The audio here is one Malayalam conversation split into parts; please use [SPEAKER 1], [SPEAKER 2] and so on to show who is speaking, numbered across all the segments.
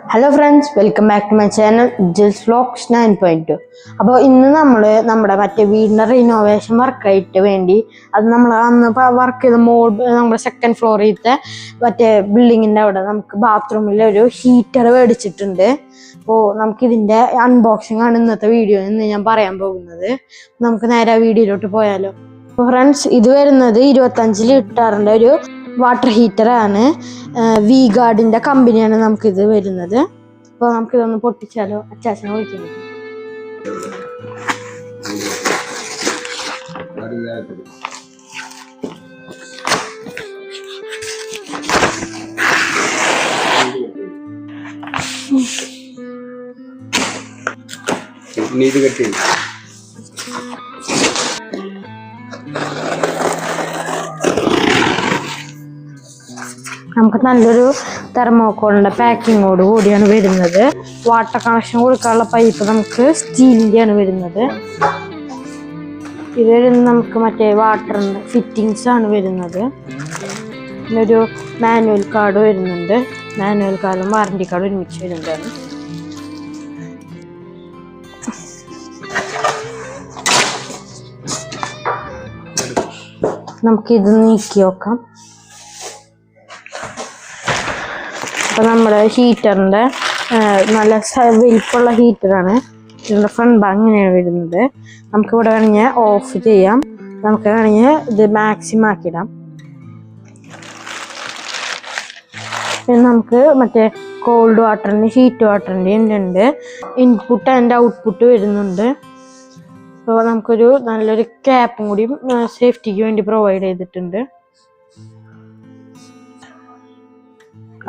[SPEAKER 1] Hello friends, welcome back to my channel Jill's Vlogs 9.2. അപ്പോൾ ഇന്ന് നമ്മൾ നമ്മുടെ മറ്റേ വീടിൻ്റെ റിനോവേഷൻ വർക്കായിട്ട് വേണ്ടി അത് നമ്മൾ അന്ന് വർക്ക് ചെയ്ത നമ്മുടെ സെക്കൻഡ് ഫ്ലോറിലത്തെ മറ്റേ ബിൽഡിങ്ങിൻ്റെ അവിടെ നമുക്ക് ബാത്റൂമിൽ ഒരു ഹീറ്റർ മേടിച്ചിട്ടുണ്ട്. അപ്പോൾ നമുക്കിതിൻ്റെ അൺബോക്സിംഗ് ആണ് ഇന്നത്തെ വീഡിയോ എന്ന് ഞാൻ പറയാൻ പോകുന്നത്. നമുക്ക് നേരെ വീഡിയോയിലോട്ട് പോയാലോ. അപ്പോൾ ഫ്രണ്ട്സ്, ഇത് വരുന്നത് 25 ലിറ്ററിൻ്റെ ഒരു വാട്ടർ ഹീറ്ററാണ്. വി ഗാർഡിൻ്റെ കമ്പനിയാണ് നമുക്കിത് വരുന്നത്. അപ്പോൾ നമുക്കിതൊന്ന് പൊട്ടിച്ചാലോ. അച്ചാച്ചനെ വിളിക്കുന്നത് നമുക്ക് നല്ലൊരു തെർമോക്കോളിൻ്റെ പാക്കിങ്ങോട് കൂടിയാണ് വരുന്നത്. വാട്ടർ കണക്ഷൻ കൊടുക്കാനുള്ള പൈപ്പ് നമുക്ക് സ്റ്റീലിൻ്റെയാണ് വരുന്നത്. ഇത് നമുക്ക് മറ്റേ വാട്ടറിൻ്റെ ഫിറ്റിങ്സ് ആണ് വരുന്നത്. പിന്നെ ഒരു മാനുവൽ കാർഡ് വരുന്നുണ്ട്. മാനുവൽ കാർഡും വാറണ്ടി കാർഡും ഒരുമിച്ച് വരുന്നതാണ്. നമുക്കിത് നീക്കി നോക്കാം. അപ്പോൾ നമ്മുടെ ഹീറ്ററിൻ്റെ നല്ല വലിപ്പമുള്ള ഹീറ്ററാണ്. ഇതിൻ്റെ ഫ്രണ്ട് ഭാഗം ഇങ്ങനെയാണ് വരുന്നത്. നമുക്കിവിടെ വേണമെങ്കിൽ ഓഫ് ചെയ്യാം, നമുക്ക് വേണമെങ്കിൽ ഇത് മാക്സിമം ആക്കിയിടാം. പിന്നെ നമുക്ക് മറ്റേ കോൾഡ് വാട്ടറിൻ്റെ ഹീറ്റ് വാട്ടറിൻ്റെയും ഉണ്ട്. ഇൻപുട്ട് ആൻഡ് ഔട്ട്പുട്ട് വരുന്നുണ്ട്. അപ്പോൾ നമുക്കൊരു നല്ലൊരു ക്യാപ്പും കൂടി സേഫ്റ്റിക്ക് വേണ്ടി പ്രൊവൈഡ് ചെയ്തിട്ടുണ്ട്.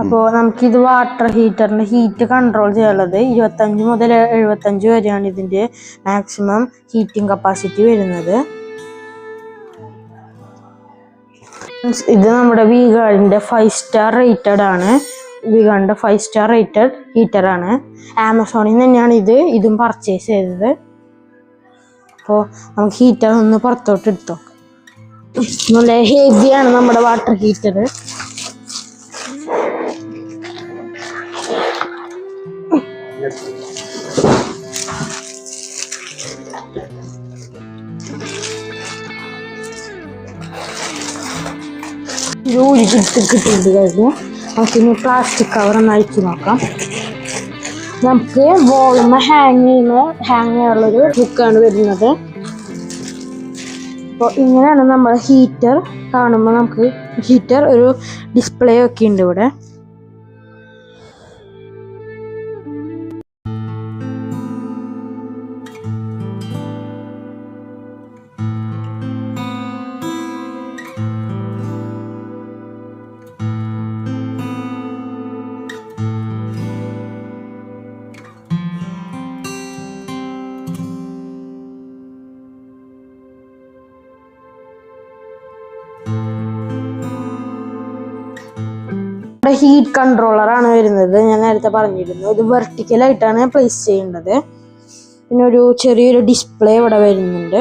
[SPEAKER 1] അപ്പോൾ നമുക്കിത് വാട്ടർ ഹീറ്ററിൻ്റെ ഹീറ്റ് കൺട്രോൾ ചെയ്യാനുള്ളത് 25 മുതൽ 75 വരെയാണ് ഇതിൻ്റെ മാക്സിമം ഹീറ്റിംഗ് കപ്പാസിറ്റി വരുന്നത്. ഇത് നമ്മുടെ വി ഗാർഡിൻ്റെ 5 സ്റ്റാർ റേറ്റഡ് ആണ്. വി ഗാർഡിൻ്റെ 5 സ്റ്റാർ റേറ്റഡ് ഹീറ്ററാണ്. ആമസോണിൽ നിന്ന് തന്നെയാണ് ഇതും പർച്ചേസ് ചെയ്തത്. അപ്പോൾ നമുക്ക് ഹീറ്റർ ഒന്ന് പുറത്തോട്ട് എടുത്തു നോക്കാം. നല്ല ഹെവിയാണ് നമ്മുടെ വാട്ടർ ഹീറ്റർ. ജോലി കിട്ടിയിട്ട് കഴിഞ്ഞു നമുക്കിനി പ്ലാസ്റ്റിക് കവർ ഒന്ന് അഴിച്ചു നോക്കാം. നമുക്ക് വോളുമ ഹാങ് ചെയ്യാനുള്ളൊരു ഹുക്കാണ് വരുന്നത്. അപ്പോൾ ഇങ്ങനെയാണ് നമ്മൾ ഹീറ്റർ കാണുമ്പോൾ. നമുക്ക് ഹീറ്റർ ഒരു ഡിസ്പ്ലേ ഒക്കെ ഉണ്ട് ഇവിടെ. ഹീറ്റ് കൺട്രോളറാണ് വരുന്നത്. ഞാൻ നേരത്തെ പറഞ്ഞിരുന്നു, ഇത് വെർട്ടിക്കലായിട്ടാണ് പ്ലേസ് ചെയ്യേണ്ടത്. പിന്നെ ഒരു ചെറിയൊരു ഡിസ്പ്ലേ ഇവിടെ വരുന്നുണ്ട്.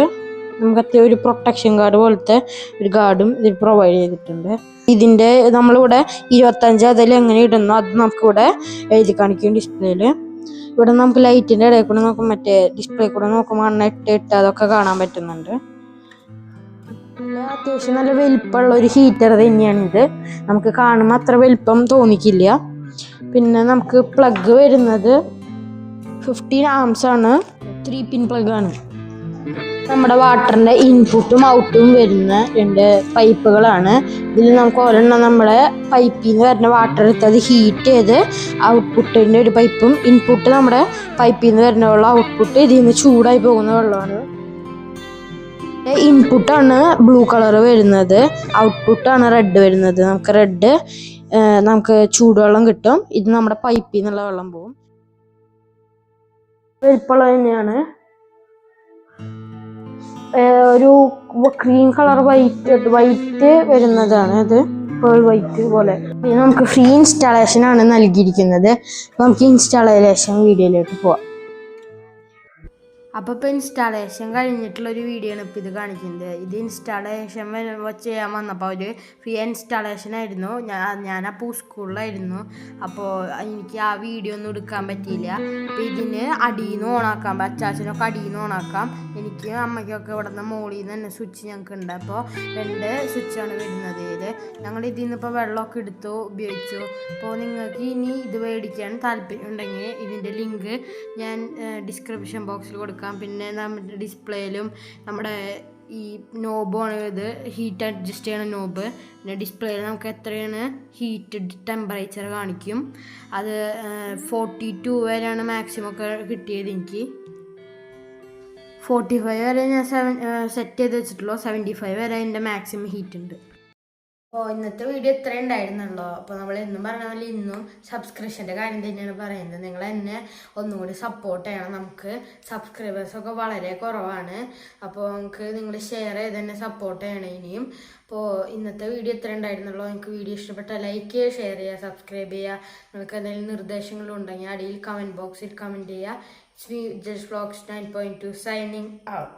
[SPEAKER 1] നമുക്ക് ഒരു പ്രൊട്ടക്ഷൻ ഗാർഡ് പോലത്തെ ഒരു ഗാർഡും ഇതിൽ പ്രൊവൈഡ് ചെയ്തിട്ടുണ്ട്. ഇതിൻ്റെ നമ്മളിവിടെ 25 അതിൽ എങ്ങനെ ഇടുന്നു അത് നമുക്കിവിടെ എഴുതി കാണിക്കും ഡിസ്പ്ലേയിൽ. ഇവിടെ നമുക്ക് ലൈറ്റിൻ്റെ ഇടയിൽ കൂടെ നോക്കും, മറ്റേ ഡിസ്പ്ലേ കൂടെ നോക്കുമ്പോൾ 8 അതൊക്കെ കാണാൻ പറ്റുന്നുണ്ട്. അത്യാവശ്യം നല്ല വലിപ്പമുള്ള ഒരു ഹീറ്റർ തന്നെയാണിത്. നമുക്ക് കാണുമ്പോൾ അത്ര വലിപ്പം തോന്നിക്കില്ല. പിന്നെ നമുക്ക് പ്ലഗ് വരുന്നത് 15 ആംസ് ആണ്. 3 പിൻ പ്ലഗ് ആണ്. നമ്മുടെ വാട്ടറിൻ്റെ ഇൻപുട്ടും ഔട്ടും വരുന്ന 2 പൈപ്പുകളാണ്. ഇതിൽ നമുക്ക് ഒരെണ്ണം നമ്മുടെ പൈപ്പിൽ നിന്ന് വരുന്ന വാട്ടർ എടുത്തത് ഹീറ്റ് ചെയ്ത് ഔട്ട്പുട്ടിൻ്റെ ഒരു പൈപ്പും, ഇൻപുട്ട് നമ്മുടെ പൈപ്പിൽ നിന്ന് വരുന്ന വെള്ളം, ഔട്ട്പുട്ട് ഇതിൽ നിന്ന് ചൂടായി പോകുന്ന വെള്ളമാണ്. ഇൻപുട്ടാണ് ബ്ലൂ കളർ വരുന്നത്, ഔട്ട്പുട്ടാണ് റെഡ് വരുന്നത്. നമുക്ക് റെഡ് നമുക്ക് ചൂടുവെള്ളം കിട്ടും. ഇത് നമ്മുടെ പൈപ്പിൽ നിന്നുള്ള വെള്ളം പോകും. വലിപ്പമുള്ളത് തന്നെയാണ്. ഒരു ക്രീം കളർ വൈറ്റ് വരുന്നതാണ്. അത് പേൾ വൈറ്റ് പോലെ. പിന്നെ നമുക്ക് ഫ്രീ ഇൻസ്റ്റാളേഷൻ ആണ് നൽകിയിരിക്കുന്നത്. നമുക്ക് ഇൻസ്റ്റാളേഷൻ വീഡിയോയിലേക്ക് പോവാം. അപ്പോൾ ഇപ്പോൾ ഇൻസ്റ്റാളേഷൻ കഴിഞ്ഞിട്ടുള്ളൊരു വീഡിയോ ആണ് ഇപ്പോൾ ഇത് കാണിക്കുന്നത്. ഇത് ഇൻസ്റ്റാളേഷൻ ചെയ്യാൻ വന്നപ്പോൾ ഒരു ഫ്രീ ഇൻസ്റ്റാളേഷൻ ആയിരുന്നു. ഞാനപ്പോൾ സ്കൂളിലായിരുന്നു. അപ്പോൾ എനിക്ക് ആ വീഡിയോ ഒന്നും എടുക്കാൻ പറ്റിയില്ല. അപ്പോൾ ഇതിന് അടിയിൽ നിന്ന് ഓണാക്കാം, അച്ചാച്ചനൊക്കെ അടിയിൽ നിന്ന് ഓണാക്കാം. എനിക്ക് അമ്മയ്ക്കൊക്കെ ഇവിടെ നിന്ന് മുകളിൽ നിന്ന് തന്നെ സ്വിച്ച് ഞങ്ങൾക്ക് ഉണ്ട്. അപ്പോൾ 2 സ്വിച്ചാണ് വരുന്നത്. ഞങ്ങൾ ഇതിൽ നിന്ന് ഇപ്പോൾ വെള്ളമൊക്കെ എടുത്തു ഉപയോഗിച്ചു. അപ്പോൾ നിങ്ങൾക്ക് ഇനി ഇത് മേടിക്കാൻ താല്പര്യം ഉണ്ടെങ്കിൽ ഇതിൻ്റെ ലിങ്ക് ഞാൻ ഡിസ്ക്രിപ്ഷൻ ബോക്സിൽ കൊടുക്കാം. പിന്നെ നമ്മുടെ ഡിസ്പ്ലേയിലും നമ്മുടെ ഈ നോബാണ് ഇത്, ഹീറ്റ് അഡ്ജസ്റ്റ് ചെയ്യണ നോബ്. പിന്നെ ഡിസ്പ്ലേയിൽ നമുക്ക് എത്രയാണ് ഹീറ്റ് ടെമ്പറേച്ചർ കാണിക്കും. അത് 42 വരെയാണ് മാക്സിമം ഒക്കെ കിട്ടിയത്. എനിക്ക് 45 വരെ ഞാൻ സെറ്റ് ചെയ്ത് വെച്ചിട്ടുള്ളൂ. 75 വരെ അതിൻ്റെ മാക്സിമം ഹീറ്റ് ഉണ്ട്. അപ്പോൾ ഇന്നത്തെ വീഡിയോ ഇത്ര ഉണ്ടായിരുന്നുള്ളൂ. അപ്പോൾ നമ്മൾ എന്നും പറഞ്ഞ പോലെ ഇന്നും സബ്സ്ക്രിപ്ഷൻ്റെ കാര്യം തന്നെയാണ് പറയുന്നത്. നിങ്ങൾ എന്നെ ഒന്നുകൂടി സപ്പോർട്ട് ചെയ്യണം. നമുക്ക് സബ്സ്ക്രൈബേഴ്സൊക്കെ വളരെ കുറവാണ്. അപ്പോൾ നമുക്ക് നിങ്ങൾ ഷെയർ ചെയ്ത് തന്നെ സപ്പോർട്ട് ചെയ്യണം ഇനിയും. അപ്പോൾ ഇന്നത്തെ വീഡിയോ ഇത്ര ഉണ്ടായിരുന്നുള്ളൂ. നിങ്ങൾക്ക് വീഡിയോ ഇഷ്ടപ്പെട്ടാൽ ലൈക്ക് ചെയ്യുക, ഷെയർ ചെയ്യുക, സബ്സ്ക്രൈബ് ചെയ്യുക. നിങ്ങൾക്ക് എന്തെങ്കിലും നിർദ്ദേശങ്ങളുണ്ടെങ്കിൽ അടിയിൽ കമൻറ്റ് ബോക്സിൽ കമൻറ്റ് ചെയ്യുക. It's me, Just Vlogs 9.2 signing out.